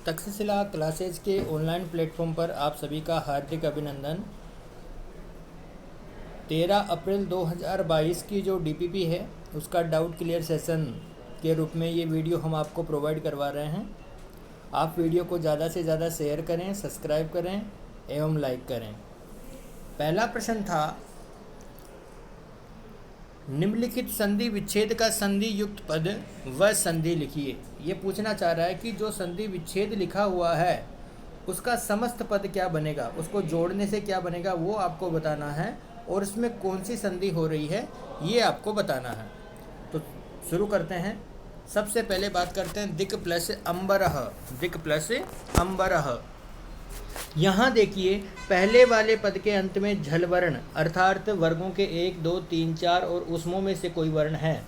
Takshashila classes के online platform पर आप सभी का हार्दिक अभिनंदन। 13 अप्रैल 2022 की जो डीपीपी है उसका डाउट क्लियर सेशन के रूप में ये वीडियो हम आपको प्रोवाइड करवा रहे हैं। आप वीडियो को ज़्यादा से ज़्यादा शेयर करें, सब्सक्राइब करें एवं लाइक करें। पहला प्रश्न था, निम्नलिखित संधि विच्छेद का संधि युक्त पद व संधि लिखिए। ये पूछना चाह रहा है कि जो संधि विच्छेद लिखा हुआ है उसका समस्त पद क्या बनेगा, उसको जोड़ने से क्या बनेगा वो आपको बताना है और इसमें कौन सी संधि हो रही है ये आपको बताना है। तो शुरू करते हैं। सबसे पहले बात करते हैं दिक् प्लस अम्बरः। दिक् प्लस अम्बरः। यहाँ देखिए पहले वाले पद के अंत में झल वर्ण अर्थात वर्गों के 1, 2, 3, 4 और उसमों में से कोई वर्ण है,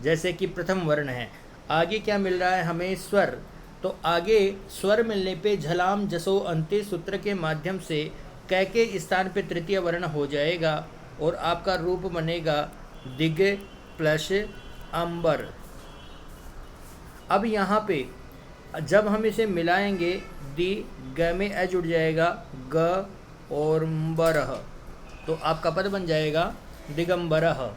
जैसे कि प्रथम वर्ण है। आगे क्या मिल रहा है हमें? स्वर। तो आगे स्वर मिलने पे झलाम जसो अंत्य सूत्र के माध्यम से कै के स्थान पे तृतीय वर्ण हो जाएगा और आपका रूप बनेगा दिग प्लस अंबर। अब यहाँ पे जब हम इसे मिलाएंगे दी ग में ए जुड़ जाएगा ग और बरह, तो आपका पद बन जाएगा दिगंबरः।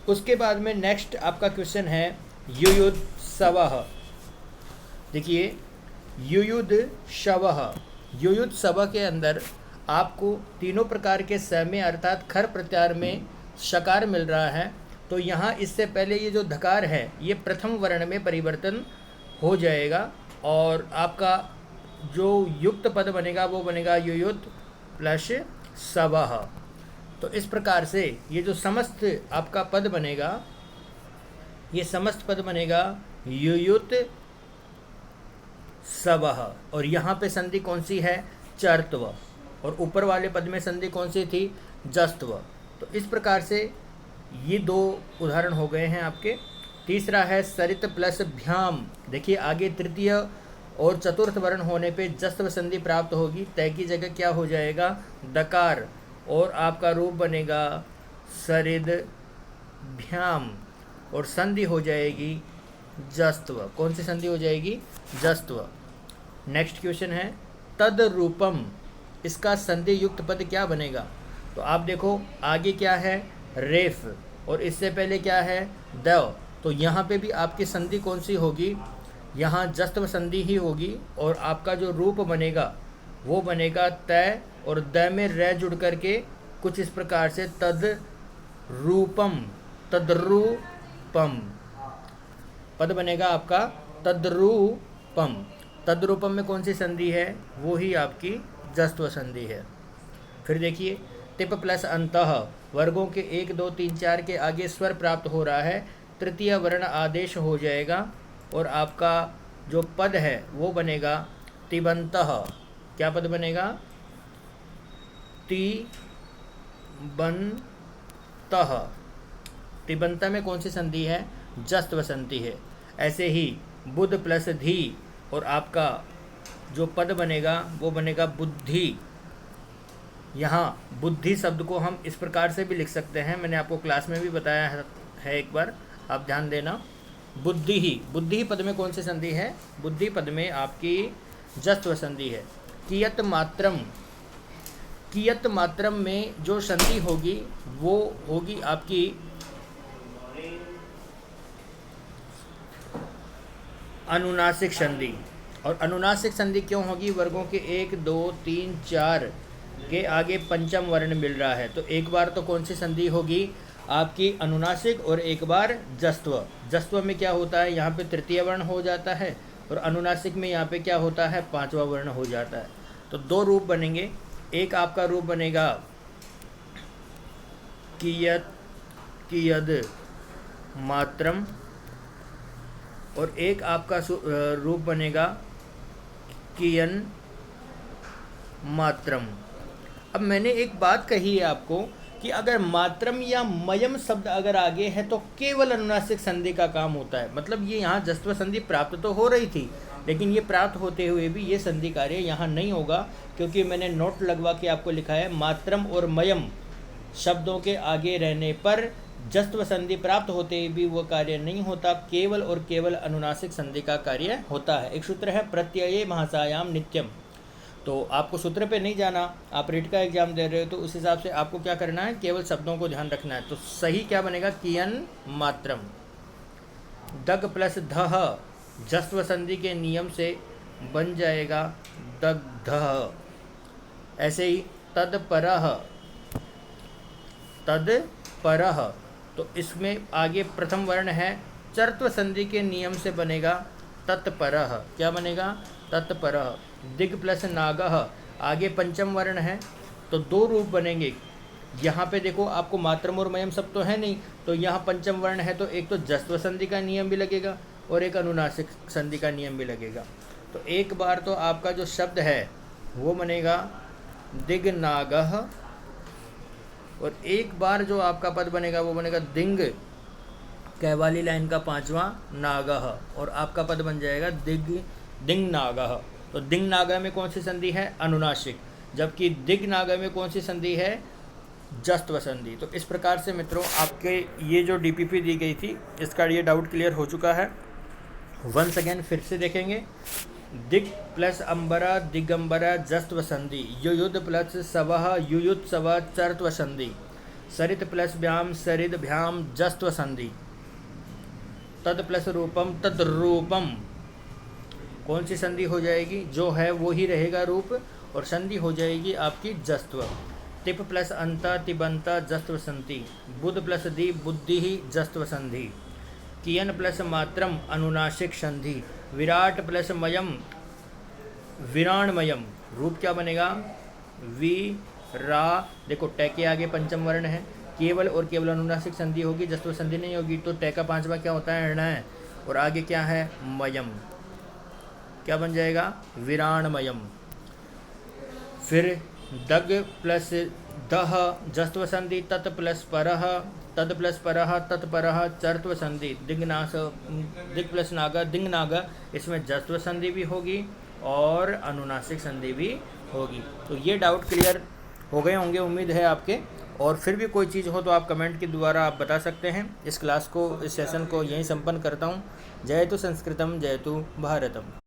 उसके बाद में नेक्स्ट आपका क्वेश्चन है युयुध शवः। देखिए युयुध शवः। युयुध शवः के अंदर आपको तीनों प्रकार के स में अर्थात खर प्रत्याहार में शकार मिल रहा है। तो यहाँ इससे पहले ये जो धकार है ये प्रथम वर्ण में परिवर्तन हो जाएगा और आपका जो युक्त पद बनेगा वो बनेगा युयुत प्लस शवः। तो इस प्रकार से ये जो समस्त आपका पद बनेगा, ये समस्त पद बनेगा युयुत शवः। और यहाँ पे संधि कौन सी है? चर्त्व। और ऊपर वाले पद में संधि कौन सी थी? जस्त्व। तो इस प्रकार से ये दो उदाहरण हो गए हैं आपके। तीसरा है सरित प्लस भ्याम। देखिए आगे तृतीय और चतुर्थ वर्ण होने पे जस्त्व संधि प्राप्त होगी। तय की जगह क्या हो जाएगा? दकार और आपका रूप बनेगा सरिद भ्याम और संधि हो जाएगी जस्त्व। कौन सी संधि हो जाएगी? जस्त्व। नेक्स्ट क्वेश्चन है तद रूपम। इसका संधि युक्त पद क्या बनेगा? तो आप देखो आगे क्या है? रेफ और इससे पहले क्या है? दव। तो यहाँ पे भी आपकी संधि कौन सी होगी? यहाँ जस्त्व संधि ही होगी और आपका जो रूप बनेगा वो बनेगा तय और द में रे जुड़ करके कुछ इस प्रकार से तद रूपम। तद्रूपम पद बनेगा आपका तद्रूपम। तद्रूपम में कौन सी संधि है? वो ही आपकी जस्त्व संधि है। फिर देखिए टिप प्लस अंतः। वर्गों के 1, 2, 3, 4 के आगे स्वर प्राप्त हो रहा है, तृतीय वर्ण आदेश हो जाएगा और आपका जो पद है वो बनेगा तिबंतः। क्या पद बनेगा? तिबंतः। तिबंत में कौन सी संधि है? जस्त्व संधि है। ऐसे ही बुध प्लस धी और आपका जो पद बनेगा वो बनेगा बुद्धि। यहाँ बुद्धि शब्द को हम इस प्रकार से भी लिख सकते हैं, मैंने आपको क्लास में भी बताया है एक बार, आप ध्यान देना। बुद्धि ही पद में कौन सी संधि है? बुद्धि पद में आपकी जस्त्व संधि है। कियत मात्रम। कियत मात्रम में जो संधि होगी वो होगी आपकी अनुनासिक संधि। और अनुनासिक संधि क्यों होगी? वर्गों के 1, 2, 3, 4 के आगे पंचम वर्ण मिल रहा है, तो एक बार तो कौन सी संधि होगी? आपकी अनुनासिक और एक बार जस्त्व। जस्त्व में क्या होता है? यहाँ पे तृतीय वर्ण हो जाता है और अनुनासिक में यहाँ पे क्या होता है? पांचवा वर्ण हो जाता है। तो दो रूप बनेंगे। एक आपका रूप बनेगा कियत कियद मात्रम और एक आपका रूप बनेगा कियन मात्रम। अब मैंने एक बात कही है आपको कि अगर मात्रम या मयम शब्द अगर आगे है तो केवल अनुनासिक संधि का काम होता है। मतलब ये यहाँ जस्त्व संधि प्राप्त तो हो रही थी, लेकिन ये प्राप्त होते हुए भी ये संधि कार्य यहाँ नहीं होगा, क्योंकि मैंने नोट लगवा के आपको लिखा है मात्रम और मयम शब्दों के आगे रहने पर जस्त्व संधि प्राप्त होते भी वो कार्य नहीं होता, केवल और केवल अनुनासिक संधि का कार्य होता है। एक सूत्र है प्रत्यये भाषायाम नित्यम। तो आपको सूत्र पे नहीं जाना, आप रीट का एग्जाम दे रहे हो तो उस हिसाब से आपको क्या करना है, केवल शब्दों को ध्यान रखना है। तो सही क्या बनेगा, कियन मात्रम। दग प्लस धह जस्त्व संधि के नियम से बन जाएगा दग्धः। ऐसे ही तदपरः, तदपरः, तो इसमें आगे प्रथम वर्ण है, चर्त्व संधि के नियम से बनेगा तत्परः। क्या बनेगा, तत्परः। दिग प्लस नागः, आगे पंचम वर्ण है तो दो रूप बनेंगे। यहाँ पे देखो आपको मात्रम और मयम सब तो है नहीं, तो यहाँ पंचम वर्ण है तो एक तो जस्त्व संधि का नियम भी लगेगा और एक अनुनासिक संधि का नियम भी लगेगा। तो एक बार तो आपका जो शब्द है वो बनेगा दिग्नागः, और एक बार जो आपका पद बनेगा वो बनेगा दिंग, कहवाली लाइन का पांचवा नागः, और आपका पद बन जाएगा दिंगनागः। तो दिंगनागः में कौन सी संधि है, अनुनासिक, जबकि दिग्नागः में कौन सी संधि है, जस्त्व संधि। तो इस प्रकार से मित्रों आपके ये जो डीपीपी दी गई थी इसका ये डाउट क्लियर हो चुका है। वंस अगेन फिर से देखेंगे। दिग प्लस अंबरा दिगंबरा जस्त्व संधि, युयुध प्लस सवह युयुत्सव चर्त्व संधि, सरित प्लस भ्याम सरिद भ्याम जस्त्व संधि, तद प्लस रूपम तद्रूपम, कौन सी संधि हो जाएगी, जो है वो ही रहेगा रूप, और संधि हो जाएगी आपकी जस्त्व। तिप प्लस अंता तिबंता जस्त्व संधि, बुध प्लस दी बुद्धि ही जस्त्व संधि, कियन प्लस मात्रम अनुनासिक संधि, विराट प्लस मयम विराणमयम, रूप क्या बनेगा, रा। देखो टे के आगे पंचम वर्ण है, केवल और केवल अनुनासिक संधि होगी, जस्त्व संधि नहीं होगी, तो टे का पांचवा क्या होता है, ण है, और आगे क्या है, मयम, क्या बन जाएगा, विराणमयम। फिर दग प्लस दह जस्त्व संधि, तत् प्लस परह तद प्लस परह तत्परह चर्त्व संधि, दिग प्लस नागा दिंगनागा, इसमें जस्त्व संधि भी होगी और अनुनासिक संधि भी होगी। तो ये डाउट क्लियर हो गए होंगे उम्मीद है आपके, और फिर भी कोई चीज़ हो तो आप कमेंट के द्वारा आप बता सकते हैं। इस क्लास को, इस सेशन को यहीं संपन्न करता हूँ। जयतु संस्कृतम जयतु भारतम।